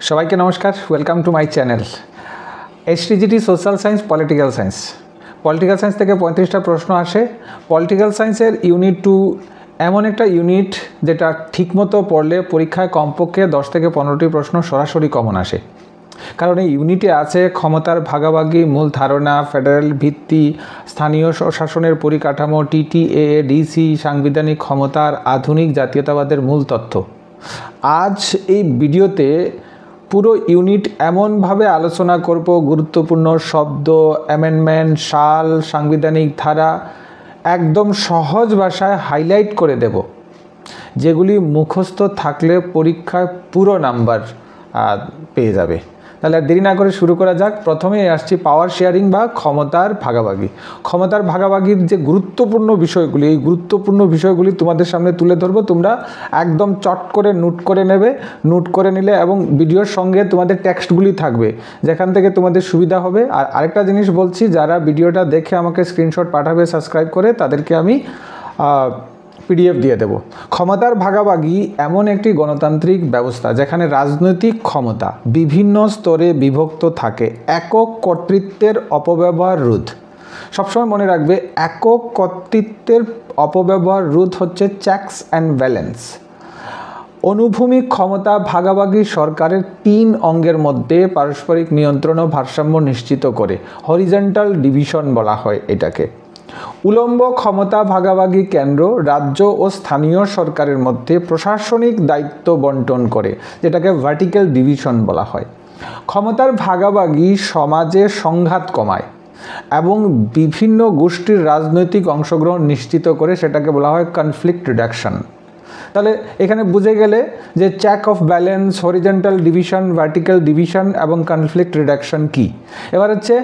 সবাইকে নমস্কার, welcome to my channel HTGT social science political science. Political science থেকে 35টা প্রশ্ন আসে। পলিটিক্যাল সায়েন্সের ইউনিট 2 এমন একটা ইউনিট যেটা ঠিকমতো পড়লে পরীক্ষায় কমপক্ষে 10 থেকে 15টি প্রশ্ন সরাসরি কমন আসে। কারণ এই ইউনিটে আছে ক্ষমতার ভাগাভাগি, মূল ধারণা, ফেডারেল ভিত্তি, স্থানীয় শাসনের পরিকাঠামো, TTAADC, সাংবিধানিক ক্ষমতার, আধুনিক জাতীয়তাবাদের মূল তথ্য। আজ এই ভিডিওতে পুরো ইউনিট এমনভাবে আলোচনা করব, গুরুত্বপূর্ণ শব্দ, অ্যামেন্ডমেন্ট, সাল, সাংবিধানিক ধারা একদম সহজ ভাষায় হাইলাইট করে দেব, যেগুলি মুখস্থ থাকলে পরীক্ষায় পুরো নাম্বার পেয়ে যাবে। তাহলে আর দেরি না করে শুরু করা যাক। প্রথমেই আসছি পাওয়ার শেয়ারিং বা ক্ষমতার ভাগাভাগি। ক্ষমতার ভাগাভাগির যে গুরুত্বপূর্ণ বিষয়গুলি, এই গুরুত্বপূর্ণ বিষয়গুলি তোমাদের সামনে তুলে ধরবো। তোমরা একদম চট করে নোট করে নেবে। নোট করে নিলে এবং ভিডিওর সঙ্গে তোমাদের টেক্সটগুলি থাকবে, যেখান থেকে তোমাদের সুবিধা হবে। আর আরেকটা জিনিস বলছি, যারা ভিডিওটা দেখে আমাকে স্ক্রিনশট পাঠাবে সাবস্ক্রাইব করে, তাদেরকে আমি PDF দিয়ে দেব। ক্ষমতার ভাগাভাগি এমন একটি গণতান্ত্রিক ব্যবস্থা যেখানে রাজনৈতিক ক্ষমতা বিভিন্ন স্তরে বিভক্ত থাকে। একক কর্তৃত্বের অপব্যবহার রোধ, সবসময় মনে রাখবে, একক কর্তৃত্বের অপব্যবহার রোধ হচ্ছে চেকস অ্যান্ড ব্যালেন্স। অনুভূমিক ক্ষমতা ভাগাভাগি সরকারের 3 অঙ্গের মধ্যে পারস্পরিক নিয়ন্ত্রণ ও ভারসাম্য নিশ্চিত করে। হরিজন্টাল ডিভিশন বলা হয় এটাকে। উলম্ব ক্ষমতা ভাগাভাগি কেন্দ্র, রাজ্য ও স্থানীয় সরকারের মধ্যে প্রশাসনিক দায়িত্ব বন্টন করে, যেটাকে ভার্টিক্যাল ডিভিশন বলা হয়। ক্ষমতার ভাগাভাগি সমাজে সংঘাত কমায় এবং বিভিন্ন গোষ্ঠীর রাজনৈতিক অংশগ্রহণ নিশ্চিত করে, সেটাকে বলা হয় কনফ্লিক্ট রিডাকশন। তাহলে এখানে বুঝে গেলে যে check of balance, horizontal division, vertical division এবং কনফ্লিক্ট রিডাকশন কি। এবার হচ্ছে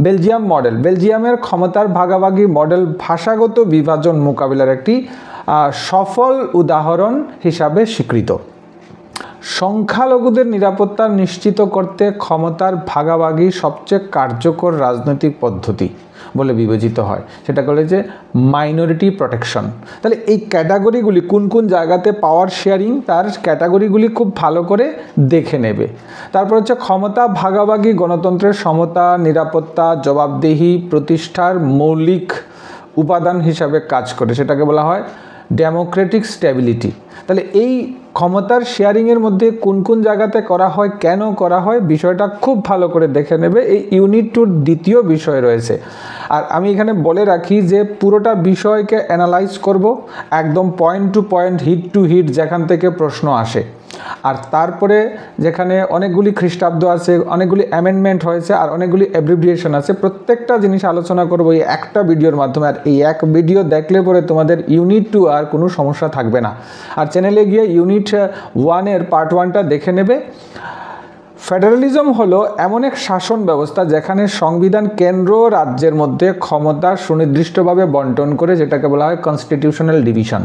বেলজিয়াম মডেল। বেলজিয়ামের ক্ষমতার ভাগাভাগি মডেল ভাষাগত বিভাজন মোকাবিলার একটি সফল উদাহরণ হিসাবে স্বীকৃত। সংখ্যালঘুদের নিরাপত্তা নিশ্চিত করতে ক্ষমতার ভাগাভাগি সবচেয়ে কার্যকর রাজনৈতিক পদ্ধতি বলে বিবেচিত হয়। সেটা করে যে মাইনরিটি প্রোটেকশন। তাহলে এই ক্যাটাগরিগুলি কোন কোন জায়গাতে পাওয়ার শেয়ারিং, তার ক্যাটাগরিগুলি খুব ভালো করে দেখে নেবে। তারপর হচ্ছে ক্ষমতা ভাগাভাগি গণতন্ত্রের সমতা, নিরাপত্তা, জবাবদিহি প্রতিষ্ঠার মৌলিক উপাদান হিসাবে কাজ করে, সেটাকে বলা হয় ডেমোক্রেটিক স্ট্যাবিলিটি। তাহলে এই ক্ষমতার শেয়ারিংয়ের মধ্যে কোন কোন জায়গাতে করা হয়, কেন করা হয়, বিষয়টা খুব ভালো করে দেখে নেবে। এই ইউনিট 2 দ্বিতীয় বিষয় রয়েছে। আর আমি এখানে বলে রাখি যে পুরোটা বিষয়কে অ্যানালাইজ করব, একদম point to point, hit to hit, যেখান থেকে প্রশ্ন আসে। আর তারপরে যেখানে অনেকগুলি খ্রিস্টাব্দ আছে, অনেকগুলি অ্যামেন্ডমেন্ট হয়েছে, আর অনেকগুলি অ্যাব্রিভিয়েশন আছে, প্রত্যেকটা জিনিস আলোচনা করবো এই একটা ভিডিওর মাধ্যমে। আর এই এক ভিডিও দেখলে পরে তোমাদের ইউনিট 2 আর কোনো সমস্যা থাকবে না। আর চ্যানেলে গিয়ে ইউনিট 1-এর পার্ট 1টা দেখে নেবে। ফেডারালিজম হলো এমন এক শাসন ব্যবস্থা যেখানে সংবিধান কেন্দ্র রাজ্যের মধ্যে ক্ষমতা সুনির্দিষ্টভাবে বন্টন করে, যেটাকে বলা হয় কনস্টিটিউশনাল ডিভিশন।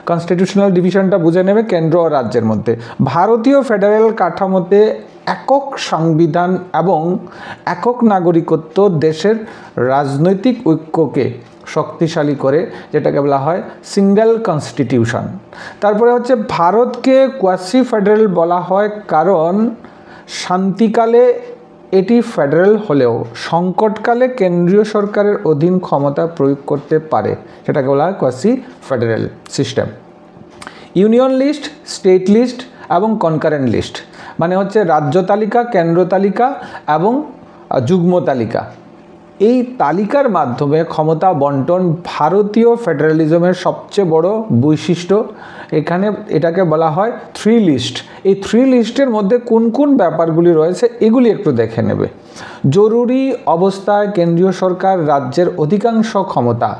কনস্টিটিউশনাল ডিভিশনটা বুঝে নেবে, কেন্দ্র ও রাজ্যের মধ্যে। ভারতীয় ফেডারেল কাঠামোতে একক সংবিধান এবং একক নাগরিকত্ব দেশের রাজনৈতিক ঐক্যকে শক্তিশালী করে, যেটাকে বলা হয় সিঙ্গেল কনস্টিটিউশন। তারপরে হচ্ছে ভারতকে কোয়াসি ফেডারেল বলা হয় কারণ শান্তিকালে এটি ফেডারেল হলেও সংকটকালে কেন্দ্রীয় সরকারের অধীন ক্ষমতা প্রয়োগ করতে পারে, সেটাকে বলা হয় quasi federal system. Union list, state list এবং কনকারেন্ট লিস্ট মানে হচ্ছে রাজ্য তালিকা, কেন্দ্র তালিকা এবং যুগ্ম তালিকা। এই তালিকার মাধ্যমে ক্ষমতা বন্টন ভারতীয় ফেডারালিজমের সবচেয়ে বড় বৈশিষ্ট্য। এখানে এটাকে বলা হয় 3 লিস্ট। এই 3 লিস্টের মধ্যে কোন কোন ব্যাপারগুলি রয়েছে এগুলি একটু দেখে নেবে। জরুরি অবস্থায় কেন্দ্রীয় সরকার রাজ্যের অধিকাংশ ক্ষমতা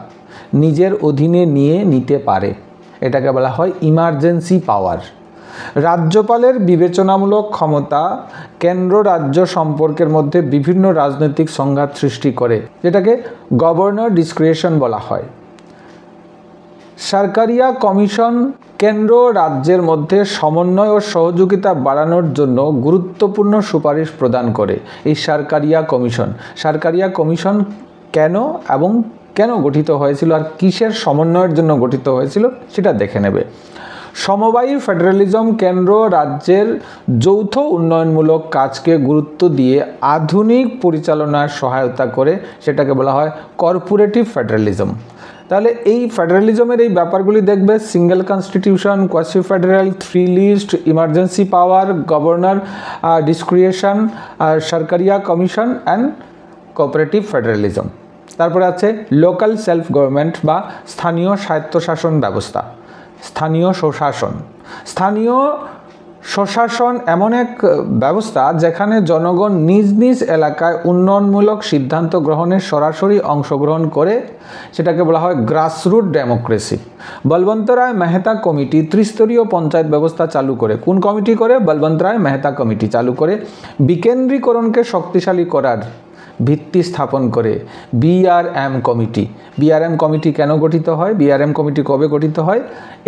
নিজের অধীনে নিয়ে নিতে পারে, এটাকে বলা হয় ইমার্জেন্সি পাওয়ার। রাজ্যপালের বিবেচনামূলক ক্ষমতা কেন্দ্র রাজ্য সম্পর্কের মধ্যে বিভিন্ন রাজনৈতিক সংঘাত সৃষ্টি করে, যেটাকে গভর্নর ডিসক্রিশন বলা হয়। সরকারিয়া কমিশন কেন্দ্র রাজ্যের মধ্যে সমন্বয় ও সহযোগিতা বাড়ানোর জন্য গুরুত্বপূর্ণ সুপারিশ প্রদান করে। এই সরকারিয়া কমিশন কেন এবং কেন গঠিত হয়েছিল আর কিসের সমন্বয়ের জন্য গঠিত হয়েছিল সেটা দেখে নেবে। সমবায়ী ফেডারেলিজম কেন্দ্র রাজ্যের যৌথ উন্নয়নমূলক কাজকে গুরুত্ব দিয়ে আধুনিক পরিচালনার সহায়তা করে, সেটাকে বলা হয় কর্পোরেটিভ ফেডারেলিজম। তাহলে এই ফেডারেলিজমের এই ব্যাপারগুলি দেখবে, single constitution, quasi federal, 3 list, emergency power, governor discretion, Sarkaria commission and cooperative federalism. তারপরে আছে লোকাল সেলফ গভর্নমেন্ট বা স্থানীয় স্বায়ত্তশাসন ব্যবস্থা। স্থানীয় স্বশাসন, স্থানীয় স্বশাসন এমন এক ব্যবস্থা যেখানে জনগণ নিজ নিজ এলাকায় উন্নয়নমূলক সিদ্ধান্ত গ্রহণে সরাসরি অংশগ্রহণ করে, সেটাকে বলা হয় grassroot democracy. Balwant Rai Mehta committee ত্রিস্তরীয় panchayat ব্যবস্থা চালু করে। কোন কমিটি করে? বলবন্ত রায় মেহতা কমিটি চালু করে বিকেন্দ্রীকরণকে শক্তিশালী করার ভিত্তি স্থাপন করে বিআরএম কমিটি। বিআরএম কমিটি কেন গঠিত হয়, বিআরএম কমিটি কবে গঠিত হয়,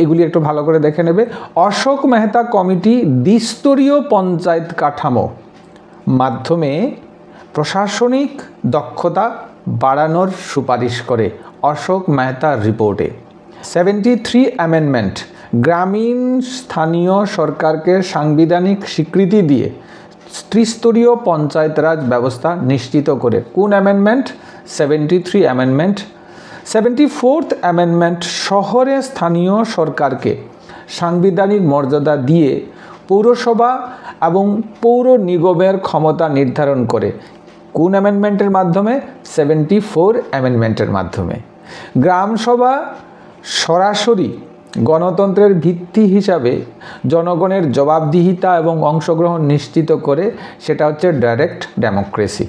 এগুলি একটু ভালো করে দেখে নেবে। অশোক মেহতা কমিটি দ্বিস্তরীয় পঞ্চায়েত কাঠামো মাধ্যমে প্রশাসনিক দক্ষতা বাড়ানোর সুপারিশ করে অশোক মেহতার রিপোর্টে। 73 অ্যামেন্ডমেন্ট গ্রামীণ স্থানীয় সরকারকে সাংবিধানিক স্বীকৃতি দিয়ে ত্রিস্তরীয় পঞ্চায়েত রাজ ব্যবস্থা নিশ্চিত করে। কোন অ্যামেন্ডমেন্ট? 73 অ্যামেন্ডমেন্ট। 74th অ্যামেন্ডমেন্ট শহরে স্থানীয় সরকারকে সাংবিধানিক মর্যাদা দিয়ে পৌরসভা এবং পৌর নিগমের ক্ষমতা নির্ধারণ করে। কোন অ্যামেন্ডমেন্টের মাধ্যমে? 74 অ্যামেন্ডমেন্টের মাধ্যমে। গ্রামসভা সরাসরি গণতন্ত্রের ভিত্তি হিসাবে জনগণের জবাবদিহিতা এবং অংশগ্রহণ নিশ্চিত করে, সেটা হচ্ছে direct democracy.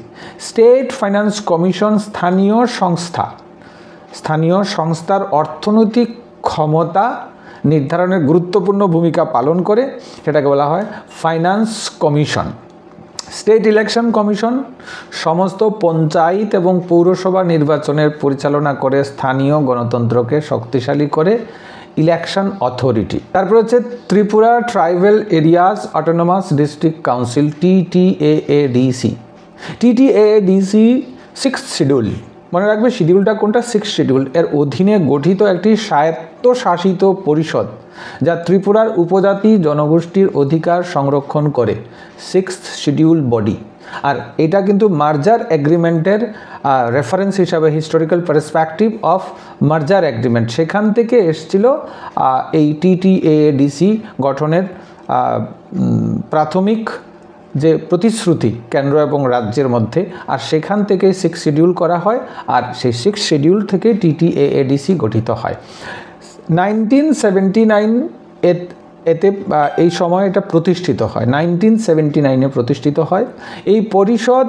State finance commission স্থানীয় সংস্থা, স্থানীয় সংস্থার অর্থনৈতিক ক্ষমতা নির্ধারণের গুরুত্বপূর্ণ ভূমিকা পালন করে, সেটাকে বলা হয় finance commission. State election commission সমস্ত পঞ্চায়েত এবং পৌরসভা নির্বাচনের পরিচালনা করে স্থানীয় গণতন্ত্রকে শক্তিশালী করে ইলেকশন অথরিটি। তারপর হচ্ছে Tripura tribal areas autonomous district council, TTAADC। TTAADC 6th schedule, মনে রাখবে শিডিউলটা কোনটা? 6th schedule. এর অধীনে গঠিত একটি স্বায়ত্তশাসিত পরিষদ যা ত্রিপুরার উপজাতি জনগোষ্ঠীর অধিকার সংরক্ষণ করে, 6th শিডিউল বডি। আর এটা কিন্তু মার্জার এগ্রিমেন্টের রেফারেন্স হিসাবে, হিস্টোরিক্যাল পার্সপেক্টিভ অফ মার্জার এগ্রিমেন্ট, সেখান থেকে এসেছিল এই TTAADC গঠনের প্রাথমিক যে প্রতিশ্রুতি কেন্দ্র এবং রাজ্যের মধ্যে, আর সেখান থেকে 6th শিডিউল করা হয়, আর সেই 6th শিডিউল থেকে TTAADC গঠিত হয়। 1979 এতে এই সময় এটা প্রতিষ্ঠিত হয়, 1979-এ প্রতিষ্ঠিত হয়। এই পরিষদ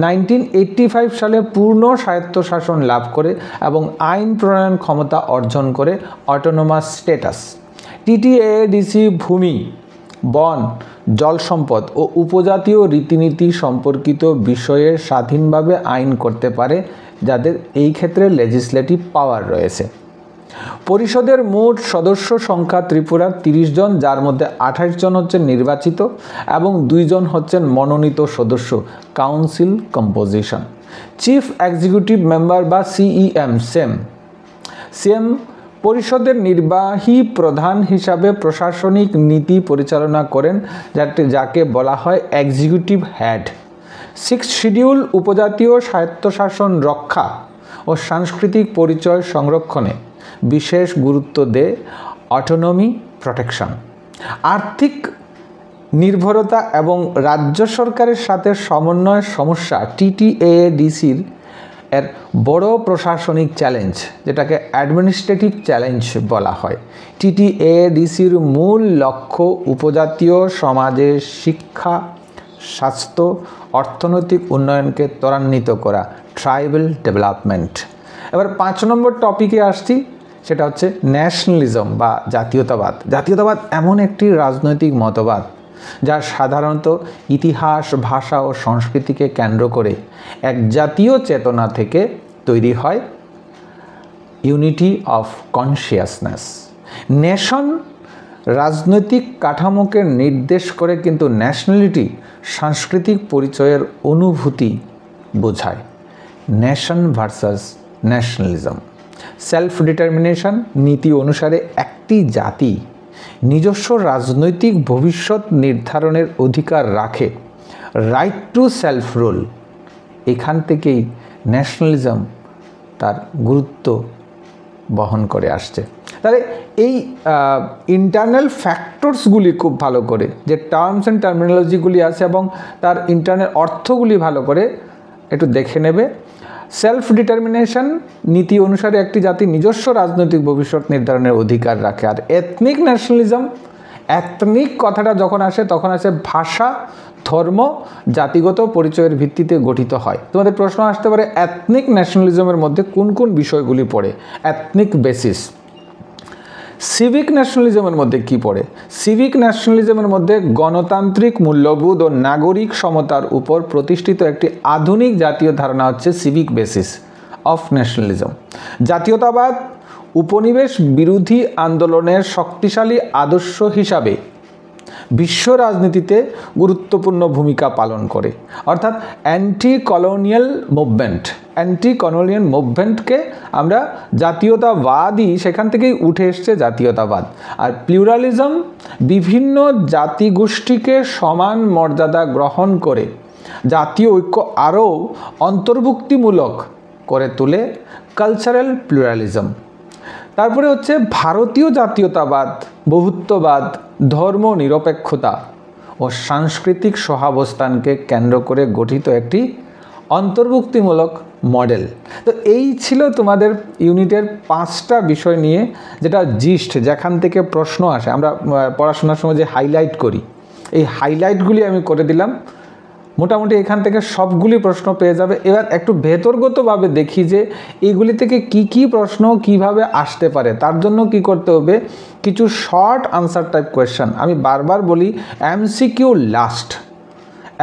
1985 সালে পূর্ণ স্বায়ত্তশাসন লাভ করে এবং আইন প্রণয়ন ক্ষমতা অর্জন করে অটোনোমাস স্ট্যাটাস। TTAADC ভূমি, বন, জল সম্পদ ও উপজাতীয় রীতিনীতি সম্পর্কিত বিষয়ে স্বাধীনভাবে আইন করতে পারে, যাদের এই ক্ষেত্রে লেজিসলেটিভ পাওয়ার রয়েছে। পরিষদের মোট সদস্য সংখ্যা ত্রিপুরার 30 জন, যার মধ্যে 28 জন হচ্ছেন নির্বাচিত এবং 2 জন হচ্ছেন মনোনীত সদস্য। Council composition, chief executive member বা CEM পরিষদের নির্বাহী প্রধান হিসাবে প্রশাসনিক নীতি পরিচালনা করেন, যাকে বলা হয় এক্সিকিউটিভ হেড। 6th শিডিউল উপজাতীয় স্বায়ত্তশাসন রক্ষা ও সাংস্কৃতিক পরিচয় সংরক্ষণে বিশেষ গুরুত্ব দেয় অটোনমি প্রোটেকশন। আর্থিক নির্ভরতা এবং রাজ্য সরকারের সাথে সমন্বয়ের সমস্যা TTAADC-র এর বড় প্রশাসনিক চ্যালেঞ্জ, যেটাকে অ্যাডমিনিস্ট্রেটিভ চ্যালেঞ্জ বলা হয়। TTAADC-র মূল লক্ষ্য উপজাতীয় সমাজের শিক্ষা, স্বাস্থ্য, অর্থনৈতিক উন্নয়নকে ত্বরান্বিত করা, ট্রাইবাল ডেভেলপমেন্ট। এবার 5 নম্বর টপিকে আসছি, সেটা হচ্ছে ন্যাশনালিজম বা জাতীয়তাবাদ। জাতীয়তাবাদ এমন একটি রাজনৈতিক মতবাদ যা সাধারণত ইতিহাস, ভাষা ও সংস্কৃতিকে কেন্দ্র করে এক জাতীয় চেতনা থেকে তৈরি হয়, ইউনিটি অফ কনসিয়াসনেস। নেশন রাজনৈতিক কাঠামোকে নির্দেশ করে, কিন্তু ন্যাশনালিটি সাংস্কৃতিক পরিচয়ের অনুভূতি বোঝায়। Nation versus nationalism. Self determination নীতি অনুসারে একটি জাতি নিজস্ব রাজনৈতিক ভবিষ্যৎ নির্ধারণের অধিকার রাখে, রাইট টু সেলফ রুল, এখান থেকেই ন্যাশনালিজম তার গুরুত্ব বহন করে আসছে। তাহলে এই ইন্টারনাল ফ্যাক্টরসগুলি খুব ভালো করে, যে টার্মস অ্যান্ড টার্মিনোলজিগুলি আছে এবং তার ইন্টারনাল অর্থগুলি ভালো করে একটু দেখে নেবে। সেলফ ডিটারমিনেশন নীতি অনুসারে একটি জাতি নিজস্ব রাজনৈতিক ভবিষ্যৎ নির্ধারণের অধিকার রাখে। আর এথনিক ন্যাশনালিজম, এথনিক কথাটা যখন আসে তখন আসে ভাষা, ধর্ম, জাতিগত পরিচয়ের ভিত্তিতে গঠিত হয়। তোমাদের প্রশ্ন আসতে পারে এথনিক ন্যাশনালিজমের মধ্যে কোন কোন বিষয়গুলি পড়ে? Ethnic basis. সিভিক ন্যাশনালিজমের মধ্যে কি পড়ে? সিভিক ন্যাশনালিজমের মধ্যে গণতান্ত্রিক মূল্যবোধ ও নাগরিক সমতার উপর প্রতিষ্ঠিত একটি আধুনিক জাতীয় ধারণা হচ্ছে সিভিক বেসিস অফ ন্যাশনালিজম। জাতীয়তাবাদ উপনিবেশ বিরোধী আন্দোলনের শক্তিশালী আদর্শ হিসাবে বিশ্ব রাজনীতিতে গুরুত্বপূর্ণ ভূমিকা পালন করে। অর্থাৎ অ্যান্টি কলোনিয়াল মুভমেন্টকে আমরা জাতীয়তাবাদই, সেখান থেকেই উঠে এসছে জাতীয়তাবাদ। আর প্লুরালিজম বিভিন্ন জাতিগোষ্ঠীকে সমান মর্যাদা গ্রহণ করে জাতীয় ঐক্য আরও অন্তর্ভুক্তিমূলক করে তোলে, কালচারাল প্লুরালিজম। তারপরে হচ্ছে ভারতীয় জাতীয়তাবাদ, বহুত্ববাদ, ধর্ম নিরপেক্ষতা ও সাংস্কৃতিক সহাবস্থানকে কেন্দ্র করে গঠিত একটি অন্তর্ভুক্তিমূলক মডেল। তো এই ছিল তোমাদের ইউনিটের 5টা বিষয় নিয়ে, যেটা জিস্ট, যেখান থেকে প্রশ্ন আসে। আমরা পড়াশোনার সময় যে হাইলাইট করি, এই হাইলাইটগুলি আমি করে দিলাম। মোটামুটি এখান থেকে সবগুলি প্রশ্ন পেয়ে যাবে। এবার একটু ভেতরগতভাবে দেখি যে এইগুলি থেকে কি কি প্রশ্ন কিভাবে আসতে পারে। তার জন্য কি করতে হবে? কিছু শর্ট আনসার টাইপ কোয়েশ্চেন। আমি বারবার বলি এমসিকিউ লাস্ট।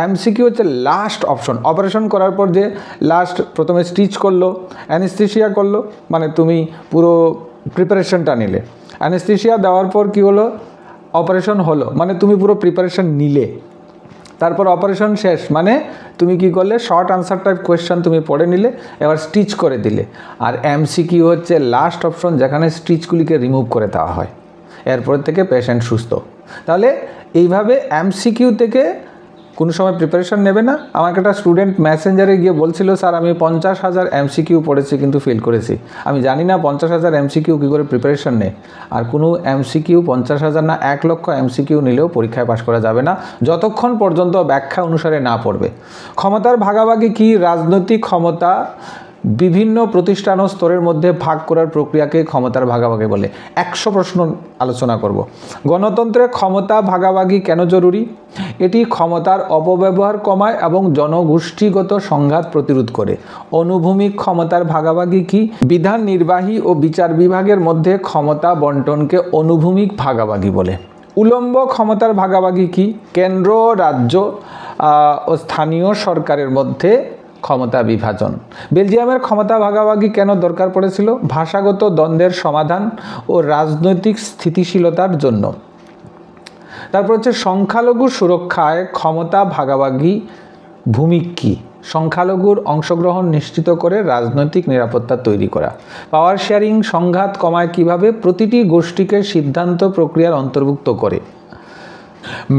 এমসিকিউ হচ্ছে লাস্ট অপশন। অপারেশন করার পর যে লাস্ট প্রথমে স্টিচ করলো, অ্যানেস্থেশিয়া করলো, মানে তুমি পুরো প্রিপারেশনটা নিলে। অ্যানেস্থেশিয়া দেওয়ার পর কি হলো? অপারেশন হলো, মানে তুমি পুরো প্রিপারেশন নিলে। তারপর অপারেশন শেষ, মানে তুমি কি করলে? শর্ট আনসার টাইপ কোয়েশ্চেন তুমি পড়ে নিলে, এবার স্টিচ করে দিলে। আর এমসিকিউ হচ্ছে লাস্ট অপশন, যেখানে স্টিচগুলিকে রিমুভ করে দেওয়া হয়, এরপর থেকে পেশেন্ট সুস্থ। তাহলে এইভাবে এমসিকিউ থেকে কোনো সময় প্রিপারেশন নেবে না। আমাকে একটা স্টুডেন্ট মেসেঞ্জারে গিয়ে বলছিল, স্যার আমি 50,000 এমসিকিউ পড়েছি কিন্তু ফেল করেছি। আমি জানি না 50,000 এমসিকিউ কী করে প্রিপারেশন নেয়। আর কোনো এমসিকিউ 50,000 না 1 লক্ষ এমসিকিউ নিলেও পরীক্ষায় পাশ করা যাবে না, যতক্ষণ পর্যন্ত ব্যাখ্যা অনুসারে না পড়বে। ক্ষমতার ভাগাভাগি কি? রাজনৈতিক ক্ষমতা বিভিন্ন প্রতিষ্ঠান ও স্তরের মধ্যে ভাগ করার প্রক্রিয়াকে ক্ষমতার ভাগাভাগি বলে। 100 প্রশ্ন আলোচনা করব। গণতন্ত্রে ক্ষমতা ভাগাভাগি কেন জরুরি? এটি ক্ষমতার অপব্যবহার কমায় এবং জনগোষ্ঠীগত সংঘাত প্রতিরোধ করে। অনুভূমিক ক্ষমতার ভাগাভাগি কি? বিধান, নির্বাহী ও বিচার বিভাগের মধ্যে ক্ষমতা বন্টনকে অনুভূমিক ভাগাভাগি বলে। উলম্ব ক্ষমতার ভাগাভাগি কি? কেন্দ্র, রাজ্য ও স্থানীয় সরকারের মধ্যে ক্ষমতা বিভাজন। বেলজিয়ামের ক্ষমতা ভাগাভাগি কেন দরকার পড়েছিল? ভাষাগত দ্বন্দ্বের সমাধান ও রাজনৈতিক স্থিতিশীলতার জন্য। তারপর হচ্ছে সংখ্যালঘু সুরক্ষায় ক্ষমতা ভাগাভাগি ভূমিকা কী? সংখ্যালঘুর অংশগ্রহণ নিশ্চিত করে রাজনৈতিক নিরাপত্তা তৈরি করা। পাওয়ার শেয়ারিং সংঘাত কমায় কিভাবে? প্রতিটি গোষ্ঠীকে সিদ্ধান্ত প্রক্রিয়ার অন্তর্ভুক্ত করে।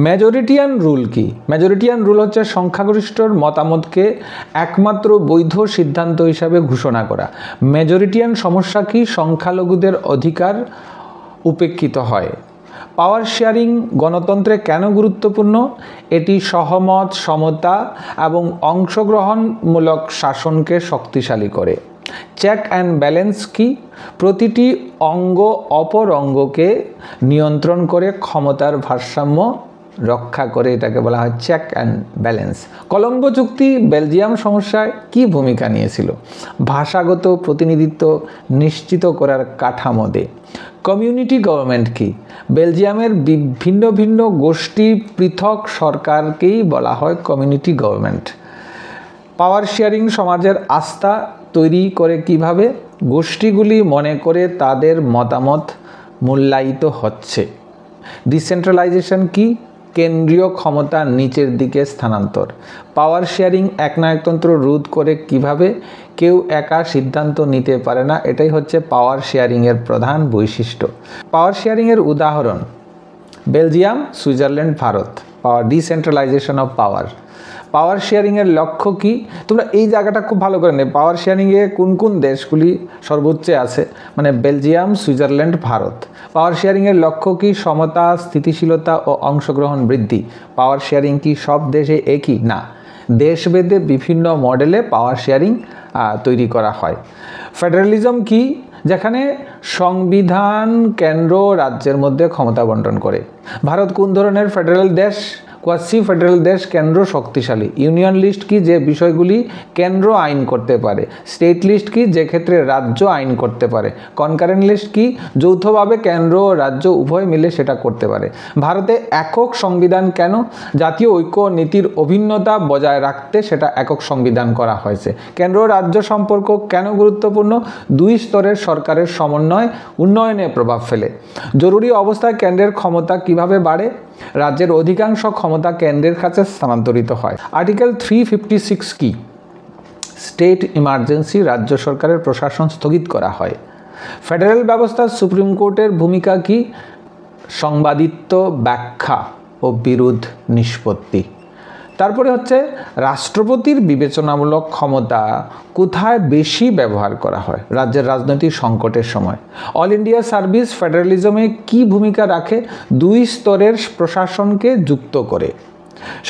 মেজরিটিয়ান রুল কি? মেজরিটিয়ান রুল হচ্ছে সংখ্যাগরিষ্ঠর মতামতকে একমাত্র বৈধ সিদ্ধান্ত হিসাবে ঘোষণা করা। মেজরিটিয়ান সমস্যা কি? সংখ্যালঘুদের অধিকার উপেক্ষিত হয়। পাওয়ার শেয়ারিং গণতন্ত্রে কেন গুরুত্বপূর্ণ? এটি সহমত, সমতা এবং অংশগ্রহণমূলক শাসনকে শক্তিশালী করে। চেক অ্যান্ড ব্যালেন্স কি? প্রতিটি অঙ্গ অপর অঙ্গকে নিয়ন্ত্রণ করে ক্ষমতার ভারসাম্য রক্ষা করে, এটাকে বলা হয় চেক অ্যান্ড ব্যালেন্স। কলম্বো চুক্তি বেলজিয়াম সমস্যায় কি ভূমিকা নিয়েছিল? ভাষাগত প্রতিনিধিত্ব নিশ্চিত করার কাঠামো দেয়। কমিউনিটি গভর্নমেন্ট কি? বেলজিয়ামের ভিন্ন ভিন্ন গোষ্ঠী পৃথক সরকারকেই বলা হয় কমিউনিটি গভর্নমেন্ট। পাওয়ার শেয়ারিং সমাজের আস্থা তৈরি করে কিভাবে? গোষ্ঠীগুলি মনে করে তাদের মতামত মূল্যায়িত হচ্ছে। ডিসেন্ট্রালাইজেশন কি? কেন্দ্রীয় ক্ষমতা নিচের দিকে স্থানান্তর। পাওয়ার শেয়ারিং একনায়কতন্ত্র রোধ করে কিভাবে? কেউ একা সিদ্ধান্ত নিতে পারে না, এটাই হচ্ছে পাওয়ার শেয়ারিংয়ের প্রধান বৈশিষ্ট্য। পাওয়ার শেয়ারিংয়ের উদাহরণ Belgium, Switzerland, Bharat. Power, decentralisation of power. Power শেয়ারিংয়ের লক্ষ্য কি? তোমরা এই জায়গাটা খুব ভালো করে নেবে। পাওয়ার শেয়ারিংয়ে কোন কোন দেশগুলি সর্বোচ্চে আছে, মানে বেলজিয়াম, সুইজারল্যান্ড, ভারত। পাওয়ার শেয়ারিংয়ের লক্ষ্য কি? সমতা, স্থিতিশীলতা ও অংশগ্রহণ বৃদ্ধি। পাওয়ার শেয়ারিং কি সব দেশে একই? না, দেশভেদে বিভিন্ন মডেলে পাওয়ার শেয়ারিং তৈরি করা হয়। ফেডারালিজম কি? যেখানে সংবিধান কেন্দ্র রাজ্যের মধ্যে ক্ষমতা বন্টন করে। ভারত কোন ধরনের ফেডারেল দেশ? কোয়াসি ফেডারেল দেশ, কেন্দ্র শক্তিশালী। ইউনিয়ন লিস্ট কি? যে বিষয়গুলি কেন্দ্র আইন করতে পারে। স্টেট লিস্ট কি? যে ক্ষেত্রে রাজ্য আইন করতে পারে। কনকারেন্ট লিস্ট কি? যৌথভাবে কেন্দ্র ও রাজ্য উভয় মিলে সেটা করতে পারে। ভারতে একক সংবিধান কেন? জাতীয় ঐক্য নীতির অভিন্নতা বজায় রাখতে সেটা একক সংবিধান করা হয়েছে। কেন্দ্র রাজ্য সম্পর্ক কেন গুরুত্বপূর্ণ? দুই স্তরের সরকারের সমন্বয় উন্নয়নে প্রভাব ফেলে। জরুরি অবস্থায় কেন্দ্রের ক্ষমতা কিভাবে বাড়ে? রাজ্যের অধিকাংশ ক্ষমতা কেন্দ্রের কাছে স্থানান্তরিত হয়। আর্টিকেল 356 কি? স্টেট ইমার্জেন্সি, রাজ্য সরকারের প্রশাসন স্থগিত করা হয়। ফেডারেল ব্যবস্থার সুপ্রিম কোর্টের ভূমিকা কি? সংবাদিত্ব, ব্যাখ্যা ও বিরোধ নিষ্পত্তি। তারপরে হচ্ছে রাষ্ট্রপতির বিবেচনামূলক ক্ষমতা কোথায় বেশি ব্যবহার করা হয়? রাজ্যের রাজনৈতিক সংকটের সময়। অল ইন্ডিয়া সার্ভিস ফেডারালিজমে কি ভূমিকা রাখে? দুই স্তরের প্রশাসনকে যুক্ত করে।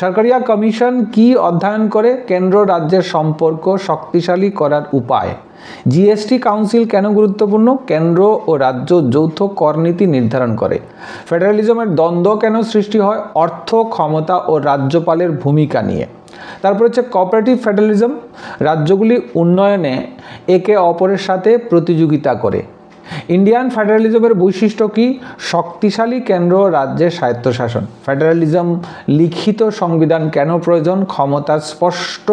সরকারিয়া কমিশন কি অধ্যয়ন করে? কেন্দ্র রাজ্যের সম্পর্ক শক্তিশালী করার উপায়। জিএসটি কাউন্সিল কেন গুরুত্বপূর্ণ? কেন্দ্র ও রাজ্য যৌথ করনীতি নির্ধারণ করে। ফেডারালিজমের দ্বন্দ্ব কেন সৃষ্টি হয়? অর্থ, ক্ষমতা ও রাজ্যপালের ভূমিকা নিয়ে। তারপর হচ্ছে কোঅপারেটিভ ফেডারালিজম, রাজ্যগুলি উন্নয়নে একে অপরের সাথে প্রতিযোগিতা করে। ইন্ডিয়ান ফেডারালিজমের বৈশিষ্ট্য কি? শক্তিশালী কেন্দ্র, রাজ্যের স্বায়ত্তশাসন। ফেডারালিজম লিখিত সংবিধান কেন প্রয়োজন? ক্ষমতার স্পষ্ট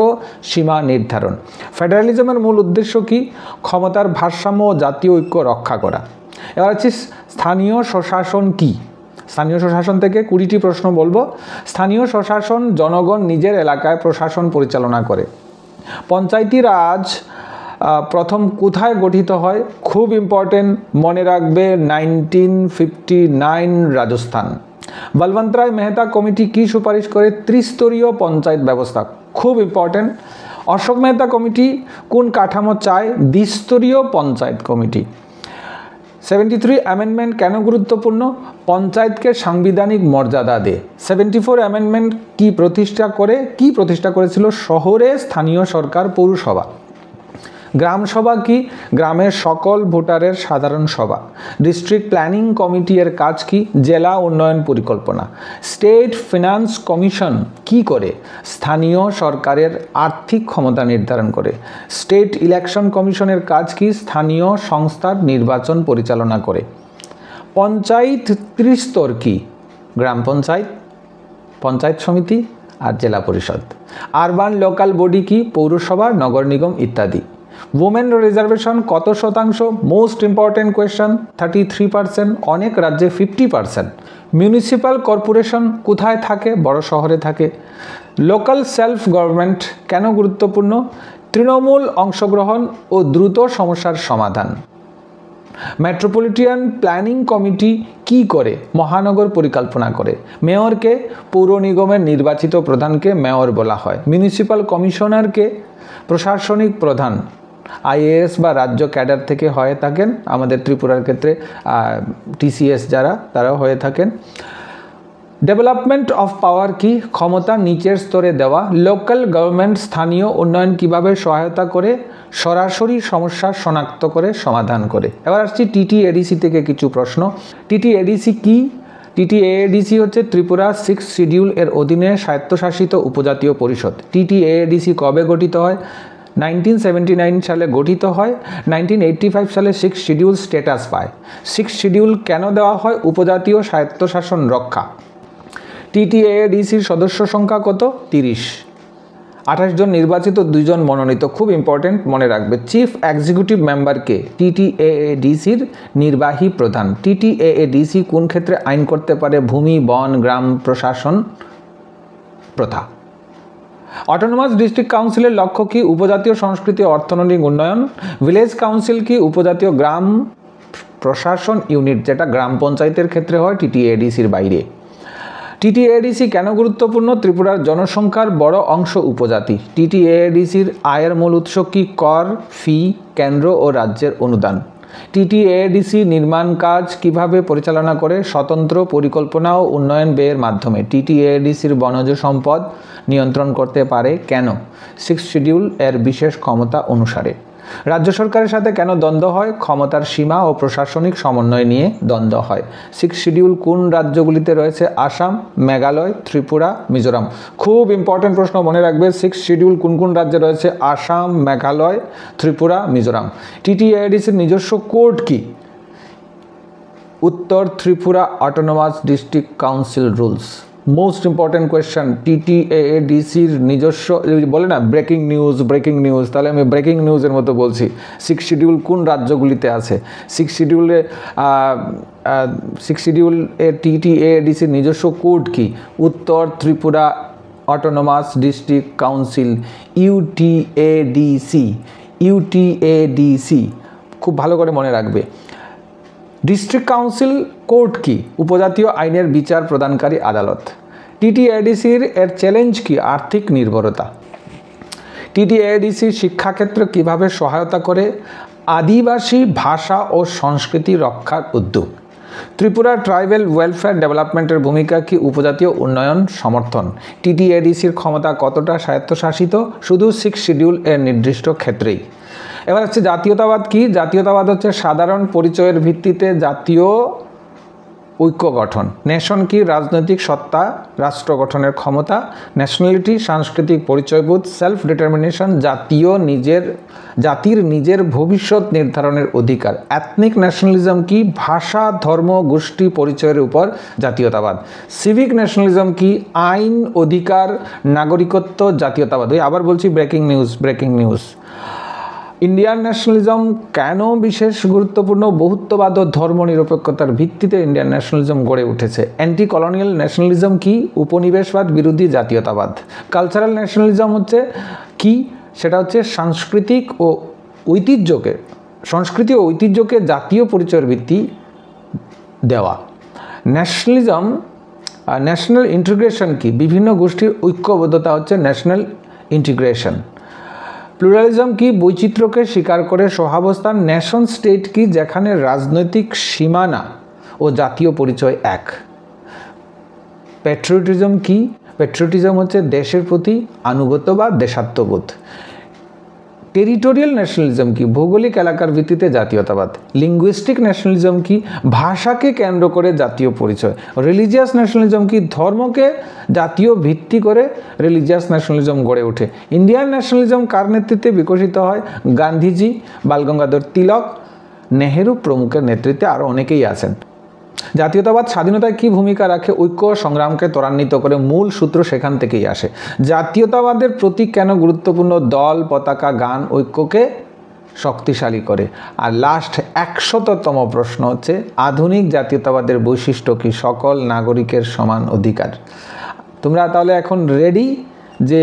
সীমা নির্ধারণ। ফেডারালিজমের মূল উদ্দেশ্য কি? ক্ষমতার ভারসাম্য ও জাতীয় ঐক্য রক্ষা করা। এবার হচ্ছে স্থানীয় স্বশাসন কি? স্থানীয় স্বশাসন থেকে 20টি প্রশ্ন বলবো। স্থানীয় স্বশাসন জনগণ নিজের এলাকায় প্রশাসন পরিচালনা করে। পঞ্চায়েতি রাজ প্রথম কোথায় গঠিত হয়? খুব ইম্পর্টেন্ট, মনে রাখবে, 1959 রাজস্থান। বলবন্ত রায় মেহতা কমিটি কি সুপারিশ করে? ত্রিস্তরীয় পঞ্চায়েত ব্যবস্থা। খুব ইম্পর্টেন্ট। অশোক মেহতা কমিটি কোন কাঠামো চায়? দ্বিস্তরীয় পঞ্চায়েত কমিটি। 73 অ্যামেন্ডমেন্ট কেন গুরুত্বপূর্ণ? পঞ্চায়েতকে সাংবিধানিক মর্যাদা দেয়। 74 অ্যামেন্ডমেন্ট কি প্রতিষ্ঠা করেছিল? শহরে স্থানীয় সরকার, পৌরসভা। গ্রাম সভা কি? গ্রামের সকল ভোটারের সাধারণ সভা। ডিস্ট্রিক্ট প্ল্যানিং কমিটি এর কাজ কি? জেলা উন্নয়ন পরিকল্পনা। স্টেট ফিনান্স কমিশন কি করে? স্থানীয় সরকারের আর্থিক ক্ষমতা নির্ধারণ করে। স্টেট ইলেকশন কমিশনের কাজ কি? স্থানীয় সংস্থার নির্বাচন পরিচালনা করে। পঞ্চায়েত ত্রিস্তর কি? গ্রাম পঞ্চায়েত, পঞ্চায়েত সমিতি আর জেলা পরিষদ। আরবান লোকাল বডি কি? পৌরসভা, নগর নিগম ইত্যাদি। ওমেন রিজার্ভেশন কত শতাংশ? মোস্ট ইম্পর্টেন্ট কোয়েশ্চেন, 33%, অনেক রাজ্যে 50%। মিউনিসিপ্যাল কর্পোরেশন কোথায় থাকে? বড় শহরে থাকে। লোকাল সেলফ গভর্নমেন্ট কেন গুরুত্বপূর্ণ? তৃণমূল অংশগ্রহণ ও দ্রুত সমস্যার সমাধান। মেট্রোপলিটন প্ল্যানিং কমিটি কি করে? মহানগর পরিকল্পনা করে। মেয়রকে? পৌর নিগমের নির্বাচিত প্রধানকে মেয়র বলা হয়। মিউনিসিপ্যাল কমিশনারকে? প্রশাসনিক প্রধান। আইএএস বা রাজ্য ক্যাডার থেকে হয়ে থাকেন, আমাদের ত্রিপুরার ক্ষেত্রে টিসিএস যারা, তারাও হয়ে থাকেন। ডেভেলপমেন্ট অফ পাওয়ার কি? ক্ষমতা নিচের স্তরে দেওয়া। লোকাল গভর্নমেন্ট স্থানীয় উন্নয়ন কিভাবে সহায়তা করে? সরাসরি সমস্যা শনাক্ত করে সমাধান করে। এবার আসছি টিটিএডিসি থেকে কিছু প্রশ্ন। টিটিএডিসি কি? টিটিএডিসি হচ্ছে ত্রিপুরা 6 শিডিউল এর অধীনে স্বায়ত্তশাসিত উপজাতীয় পরিষদ। টিটিএডিসি কবে গঠিত হয়? 1979 সালে গঠিত হয়। 1985 সালে 6 শিডিউল স্ট্যাটাস পায়। 6 শিডিউল কেন দেওয়া হয়? উপজাতীয় স্বায়ত্তশাসন রক্ষা। টিটিএডিসির সদস্য সংখ্যা কত? 30। 28 জন নির্বাচিত, 2 জন মনোনীত। খুব ইম্পর্টেন্ট, মনে রাখবে। চিফ এক্সিকিউটিভ মেম্বারকে? টিটিএডিসির নির্বাহী প্রধান। টিটিএডিসি কোন ক্ষেত্রে আইন করতে পারে? ভূমি, বন, গ্রাম প্রশাসন, প্রথা। অটোনমাস ডিস্ট্রিক্ট কাউন্সিলের লক্ষ্য কি? উপজাতীয় সংস্কৃতি ও অর্থনৈতিক উন্নয়ন। ভিলেজ কাউন্সিল কি? উপজাতীয় গ্রাম প্রশাসন ইউনিট, যেটা গ্রাম পঞ্চায়েতের ক্ষেত্রে হয় টিটিএডিসির বাইরে। টিটিএডিসি কেন গুরুত্বপূর্ণ? ত্রিপুরার জনসংখ্যার বড় অংশ উপজাতি। টিটিএডিসির আয়ের মূল উৎস কি? কর, ফি, কেন্দ্র ও রাজ্যের অনুদান। টিটিএডিসি নির্মাণ কাজ কিভাবে পরিচালনা করে? স্বতন্ত্র পরিকল্পনা ও উন্নয়ন ব্যয়ের মাধ্যমে। টিটিএডিসির বনজ সম্পদ নিয়ন্ত্রণ করতে পারে কেন? 6 শিডিউল এর বিশেষ ক্ষমতা অনুসারে। রাজ্য সরকারের সাথে কেন দ্বন্দ্ব হয়? ক্ষমতার সীমা ও প্রশাসনিক সমন্বয় নিয়ে দ্বন্দ্ব হয়। 6 শিডিউল কোন রাজ্যগুলিতে রয়েছে? আসাম, মেঘালয়, ত্রিপুরা, মিজোরাম। খুব ইম্পর্টেন্ট প্রশ্ন, মনে রাখবে। 6 শিডিউল কোন কোন রাজ্যে রয়েছে? আসাম, মেঘালয়, ত্রিপুরা, মিজোরাম। টিটিএডিসির নিজস্ব কোড কি? উত্তর Tripura autonomous district council rules. Most important question, টিটিএডিসির নিজস্ব, বলে না ব্রেকিং নিউজ, তাহলে আমি ব্রেকিং নিউজের মতো বলছি। 6 শিডিউল কোন রাজ্যগুলিতে আছে? 6 শিডিউলে টিটিএডিসির নিজস্ব কোড কি? উত্তর ত্রিপুরা অটোনমাস ডিস্ট্রিক্ট কাউন্সিল, ইউটিএডিসি। খুব ভালো করে মনে রাখবে। ডিস্ট্রিক্ট কাউন্সিল কোর্ট কি? উপজাতীয় আইনের বিচার প্রদানকারী আদালত। টিটিএডিসির এর চ্যালেঞ্জ কি? আর্থিক নির্ভরতা। টিটিএডিসি শিক্ষাক্ষেত্রে কিভাবে সহায়তা করে? আদিবাসী ভাষা ও সংস্কৃতি রক্ষার উদ্যোগ। ত্রিপুরা ট্রাইবাল ওয়েলফেয়ার ডেভেলপমেন্টের ভূমিকা কি? উপজাতীয় উন্নয়ন সমর্থন। টিটিএডিসির ক্ষমতা কতটা স্বায়ত্তশাসিত? শুধু 6 শিডিউল এর নির্দিষ্ট ক্ষেত্রেই। এবার হচ্ছে জাতীয়তাবাদ কি? জাতীয়তাবাদ হচ্ছে সাধারণ পরিচয়ের ভিত্তিতে জাতীয় ঐক্য গঠন। নেশন কি? রাজনৈতিক সত্তা, রাষ্ট্র গঠনের ক্ষমতা। ন্যাশনালিটি সাংস্কৃতিক পরিচয়বোধ। সেলফ ডিটারমিনেশন জাতির নিজের ভবিষ্যৎ নির্ধারণের অধিকার। এথনিক ন্যাশনালিজম কি? ভাষা, ধর্ম, গোষ্ঠী পরিচয়ের উপর জাতীয়তাবাদ। সিভিক ন্যাশনালিজম কি? আইন, অধিকার, নাগরিকত্ব, জাতীয়তাবাদ। আবার বলছি ব্রেকিং নিউজ। ইন্ডিয়ান ন্যাশনালিজম কেন বিশেষ গুরুত্বপূর্ণ? বহুত্ববাদ ও ধর্মনিরপেক্ষতার ভিত্তিতে ইন্ডিয়ান ন্যাশনালিজম গড়ে উঠেছে। অ্যান্টি কলোনিয়াল ন্যাশনালিজম কি? উপনিবেশবাদ বিরোধী জাতীয়তাবাদ। কালচারাল ন্যাশনালিজম হচ্ছে কি? সেটা হচ্ছে সংস্কৃতি ও ঐতিহ্যকে জাতীয় পরিচয়ের ভিত্তি দেওয়া। ন্যাশনাল ইন্টিগ্রেশন কি? বিভিন্ন গোষ্ঠীর ঐক্যবদ্ধতা হচ্ছে ন্যাশনাল ইন্টিগ্রেশন। প্লুরালিজম কি? বৈচিত্র্যকে স্বীকার করে সহাবস্থান। নেশন স্টেট কি? যেখানে রাজনৈতিক সীমানা ও জাতীয় পরিচয় এক। প্যাট্রিয়টিজম কি? প্যাট্রিয়টিজম হচ্ছে দেশের প্রতি আনুগত্য বা দেশাত্মবোধ। টেরিটোরিয়াল ন্যাশনালিজম কি? ভৌগোলিক এলাকার ভিত্তিতে জাতীয়তাবাদ। লিঙ্গুইস্টিক ন্যাশনালিজম কি? ভাষাকে কেন্দ্র করে জাতীয় পরিচয়। রিলিজিয়াস ন্যাশনালিজম কি? ধর্মকে জাতীয় ভিত্তি করে রিলিজিয়াস ন্যাশনালিজম গড়ে ওঠে। ইন্ডিয়ান ন্যাশনালিজম কার নেতৃত্বে বিকশিত হয়? গান্ধীজি, বালগঙ্গাধর তিলক, নেহেরু প্রমুখের নেতৃত্বে আরও অনেকেই আছেন। জাতীয়তাবাদ স্বাধীনতায় কি ভূমিকা রাখে? ঐক্য সংগ্রামকে ত্বরান্বিত করে। মূল সূত্র সেখান থেকেই আসে। জাতীয়তাবাদের প্রতীক কেন গুরুত্বপূর্ণ? দল, পতাকা, গান ঐক্যকে শক্তিশালী করে। আর লাস্ট 100তম প্রশ্ন হচ্ছে, আধুনিক জাতীয়তাবাদের বৈশিষ্ট্য কি? সকল নাগরিকের সমান অধিকার। তোমরা তাহলে এখন রেডি যে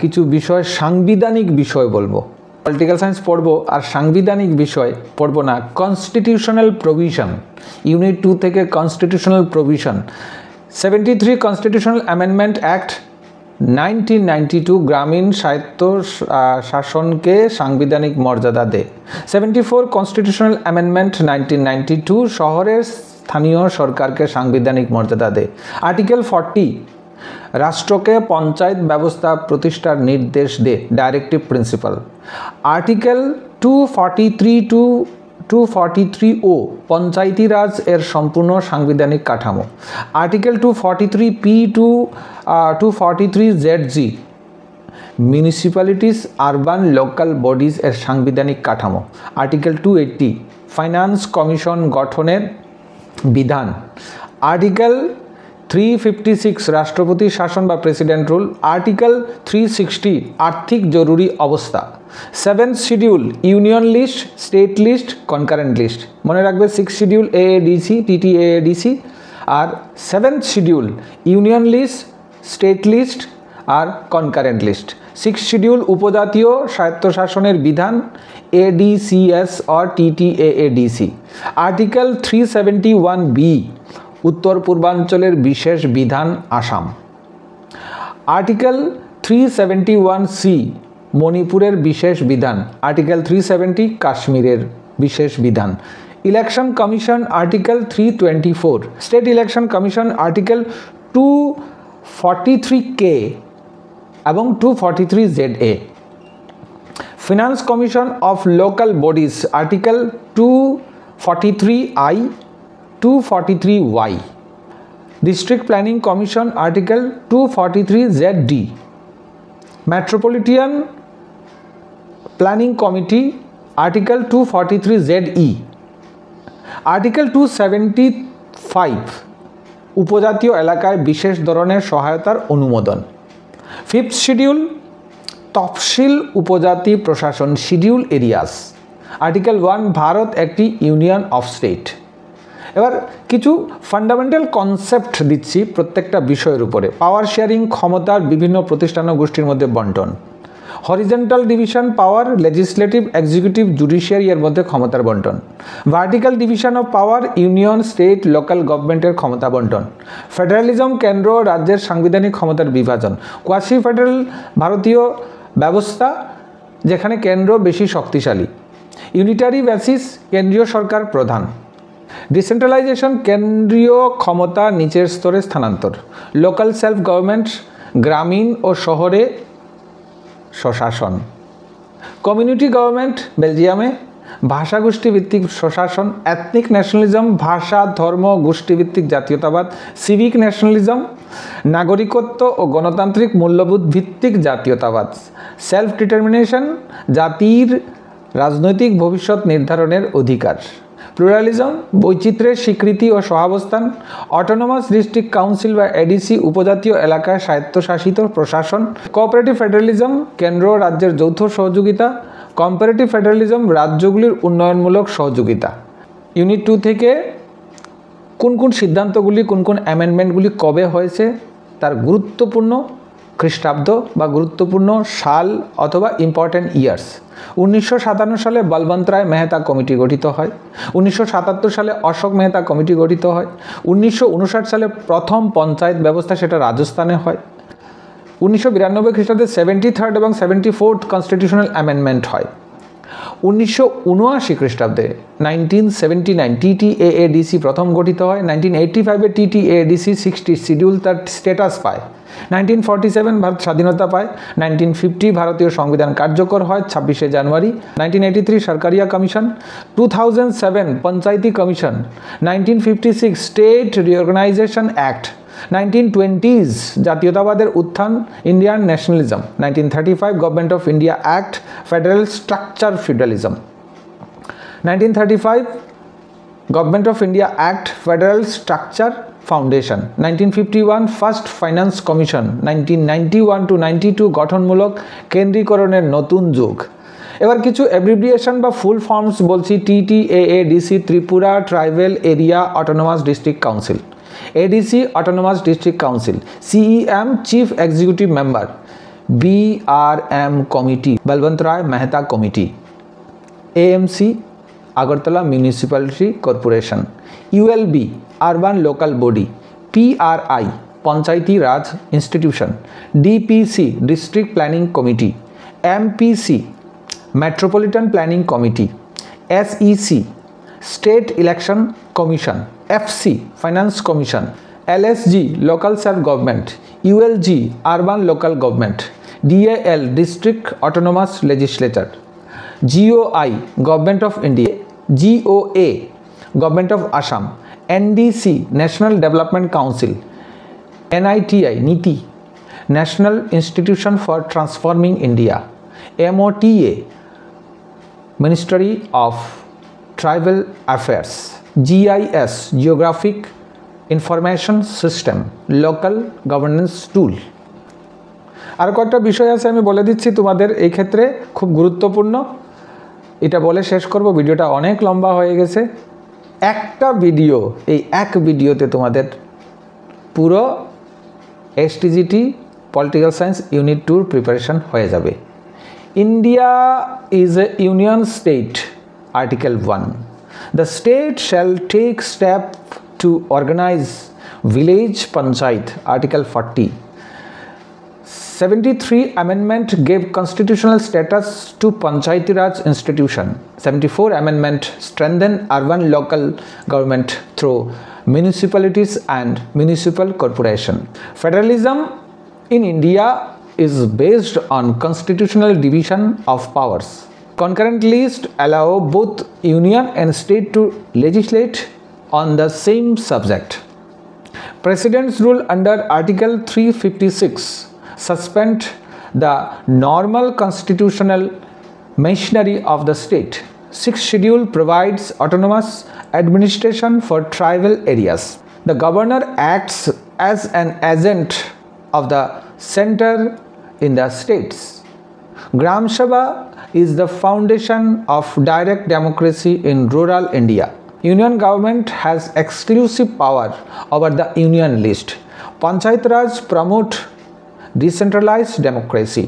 কিছু বিষয়, সাংবিধানিক বিষয় বলবো। পলিটিক্যাল সায়েন্স পড়বো আর সাংবিধানিক বিষয় পড়বো না। কনস্টিটিউশনাল প্রভিশন, ইউনিট 2 থেকে constitutional provision. 73 constitutional amendment act 1992 গ্রামীণ স্বায়ত্ত শাসনকে সাংবিধানিক মর্যাদা দেয়। 74 কনস্টিটিউশনাল অ্যামেন্ডমেন্ট 1992 শহরের স্থানীয় সরকারকে সাংবিধানিক মর্যাদা দেয়। আর্টিকেল 40 রাষ্ট্রকে পঞ্চায়েত ব্যবস্থা প্রতিষ্ঠার নির্দেশ দেয়, directive principal. Article 243 Panchayati Raj এর সম্পূর্ণ সাংবিধানিক কাঠামো। Article 243P to 243ZG municipalities, urban local bodies এর সাংবিধানিক কাঠামো। আর্টিকেল 280 ফাইন্যান্স কমিশন গঠনের বিধান। আর্টিকেল 356 রাষ্ট্রপতি শাসন বা প্রেসিডেন্ট রুল। আর্টিকেল 360 আর্থিক জরুরি অবস্থা। 7th schedule union list, state list, concurrent list. মনে রাখবে 6 শিডিউল এএডিসি, টিটিএডিসি। আর 7th schedule union list, state list আর কনকারেন্ট লিস্ট। 6 শিডিউল উপজাতীয় স্বায়ত্তশাসনের বিধান ADCS or TTAADC। Article 371B উত্তর পূর্বাঞ্চলের বিশেষ বিধান আসাম। আর্টিকেল 371C মণিপুরের বিশেষ বিধান। আর্টিকেল 370 কাশ্মীরের বিশেষ বিধান। Election commission article 324, state election commission article 243K এবং 243ZA। Finance commission of local bodies article 243I, 243Y। District planning commission article 243ZD। Metropolitan planning committee article 243ZE। Article 275 উপজাতীয় এলাকায় বিশেষ ধরনের সহায়তার অনুমোদন। 5th শিডিউল তফসিল উপজাতি প্রশাসন শিডিউল এরিয়াস। আর্টিকেল 1 ভারত একটি ইউনিয়ন অফ স্টেট। এবার কিছু ফান্ডামেন্টাল কনসেপ্ট দিচ্ছি প্রত্যেকটা বিষয়ের উপরে। পাওয়ার শেয়ারিং ক্ষমতার বিভিন্ন প্রতিষ্ঠান ও গোষ্ঠীর মধ্যে বন্টন। হরিজেন্টাল ডিভিশন পাওয়ার লেজিসলেটিভ এক্সিকিউটিভ জুডিশিয়ারি এর মধ্যে ক্ষমতার বন্টন। Vertical division of power union state local গভর্নমেন্টের ক্ষমতা বন্টন। ফেডারেলিজম কেন্দ্র রাজ্যের সাংবিধানিক ক্ষমতার বিভাজন। কোয়াসি ফেডারেল ভারতীয় ব্যবস্থা যেখানে কেন্দ্র বেশি শক্তিশালী। ইউনিটারি বেসিস কেন্দ্রীয় সরকার প্রধান। ডিসেন্ট্রালাইজেশন কেন্দ্রীয় ক্ষমতা নিচের স্তরে স্থানান্তর। লোকাল সেলফ গভর্নমেন্ট গ্রামীণ ও শহরে স্বশাসন। Community government বেলজিয়ামে। ভাষাগোষ্ঠী ভিত্তিক স্বশাসন। এথনিক ন্যাশনালিজম ভাষা ধর্ম গোষ্ঠীভিত্তিক জাতীয়তাবাদ। সিভিক ন্যাশনালিজম নাগরিকত্ব ও গণতান্ত্রিক মূল্যবোধ ভিত্তিক জাতীয়তাবাদ। সেলফ ডিটারমিনেশন জাতির রাজনৈতিক ভবিষ্যৎ নির্ধারণের অধিকার। প্লুরালিজম বৈচিত্র্যের স্বীকৃতি ও সহাবস্থান। অটোনোমাস ডিস্ট্রিক্ট কাউন্সিল বা এডিসি উপজাতীয় এলাকায় স্বায়ত্তশাসিত প্রশাসন। কোঅপারেটিভ ফেডারেলিজম কেন্দ্র ও রাজ্যের যৌথ সহযোগিতা। কম্পারেটিভ ফেডারেলিজম রাজ্যগুলির উন্নয়নমূলক সহযোগিতা। ইউনিট 2 থেকে কোন কোন সিদ্ধান্তগুলি কোন কোন অ্যামেন্ডমেন্টগুলি কবে হয়েছে তার গুরুত্বপূর্ণ খ্রিস্টাব্দ বা গুরুত্বপূর্ণ সাল অথবা ইম্পর্ট্যান্ট ইয়ার্স। 1957 সালে বলবন্ত রায় মেহতা কমিটি গঠিত হয়। 1977 সালে অশোক মেহতা কমিটি গঠিত হয়। 1959 সালে প্রথম পঞ্চায়েত ব্যবস্থা সেটা রাজস্থানে হয়। 1992 খ্রিস্টাব্দে 73rd এবং 74th কনস্টিটিউশনাল অ্যামেন্ডমেন্ট হয়। 1979 খ্রিস্টাব্দে 1979 TTAADC প্রথম গঠিত হয়। 1985 TTAADC 60 শিডিউল তার স্ট্যাটাস পায়। 1947 ভারত স্বাধীনতা পায়। 1950 ভারতীয় সংবিধান কার্যকর হয় 26শে জানুয়ারি। 1983 Sarkaria commission. 2007 Punchhi commission. 1956 state reorganisation act. 1920s জাতীয়তাবাদের উত্থান Indian nationalism. 1935 government of India act federal structure federalism. 1935 government of India act federal structure foundation. 1951 first finance commission. 1991 to 92 গঠনমূলক কেন্দ্রীকরণের নতুন যুগ। এবার কিছু অ্যাব্রিভিয়েশন বা ফুল ফর্মস বলছি। TTAADC Tripura tribal area autonomous district council. ADC autonomous district council. CEM chief executive member. BRM committee Balwant Rai Mehta committee. AMC Agartala municipality corporation. ULB urban local body. PRI Panchayati Raj institution. DPC district planning committee. MPC metropolitan planning committee. SEC state election commission. FC finance commission. LSG local self government. ULG urban local government. DAL district autonomous legislature. GOI government of India. GOA government of Assam. NDC national development council. NITI NITI national institution for transforming India. MOTA ministry of tribal affairs. GIS geographic information system local governance tool. আর কয়েকটা বিষয় আছে আমি বলে দিচ্ছি তোমাদের এই ক্ষেত্রে খুব গুরুত্বপূর্ণ। এটা বলে শেষ করব, ভিডিওটা অনেক লম্বা হয়ে গেছে। একটা ভিডিও, এই এক ভিডিওতে তোমাদের পুরো STGT political science unit 2 preparation হয়ে যাবে। India is a union state, article 1, the state shall take step to organize village panchayat, article 40, 73 amendment gave constitutional status to Panchayati Raj institution. 74 amendment strengthened urban local government through municipalities and municipal corporation. Federalism in India is based on constitutional division of powers. Concurrent list allow both union and state to legislate on the same subject. President's rule under Article 356 suspend the normal constitutional machinery of the state. 6th schedule provides autonomous administration for tribal areas. The governor acts as an agent of the center in the states. Gram Sabha is the foundation of direct democracy in rural India. Union government has exclusive power over the union list. Panchayat Raj promote decentralized democracy.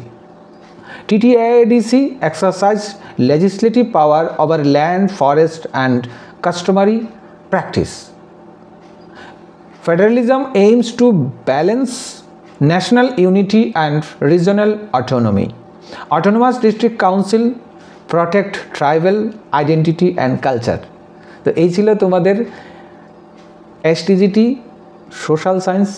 TTIADC exercise legislative power over land, forest and customary practice. Federalism aims to balance national unity and regional autonomy. Autonomous district council protect tribal identity and culture. তো এই ছিল তোমাদের STGT, social science,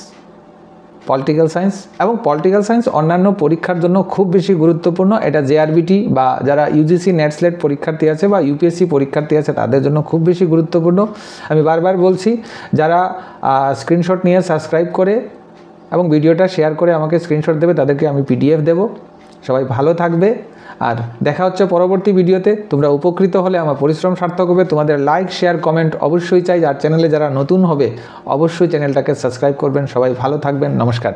political science. এবং political science অন্যান্য পরীক্ষার জন্য খুব বেশি গুরুত্বপূর্ণ। এটা জেআরবিটি বা যারা ইউজিসি নেট স্লেট পরীক্ষার্থী আছে বা ইউপিএসসি পরীক্ষার্থী আছে তাদের জন্য খুব বেশি গুরুত্বপূর্ণ। আমি বারবার বলছি, যারা স্ক্রিনশট নিয়ে সাবস্ক্রাইব করে এবং ভিডিওটা শেয়ার করে আমাকে স্ক্রিনশট দেবে তাদেরকে আমি পিডিএফ দেব। সবাই ভালো থাকবে, আর দেখা হচ্ছে পরবর্তী ভিডিওতে। তোমরা উপকৃত হলে আমার পরিশ্রম সার্থক হবে। তোমাদের লাইক, শেয়ার, কমেন্ট অবশ্যই চাই। আর চ্যানেলে যারা নতুন হবে অবশ্যই চ্যানেলটাকে সাবস্ক্রাইব করবেন। সবাই ভালো থাকবেন, নমস্কার।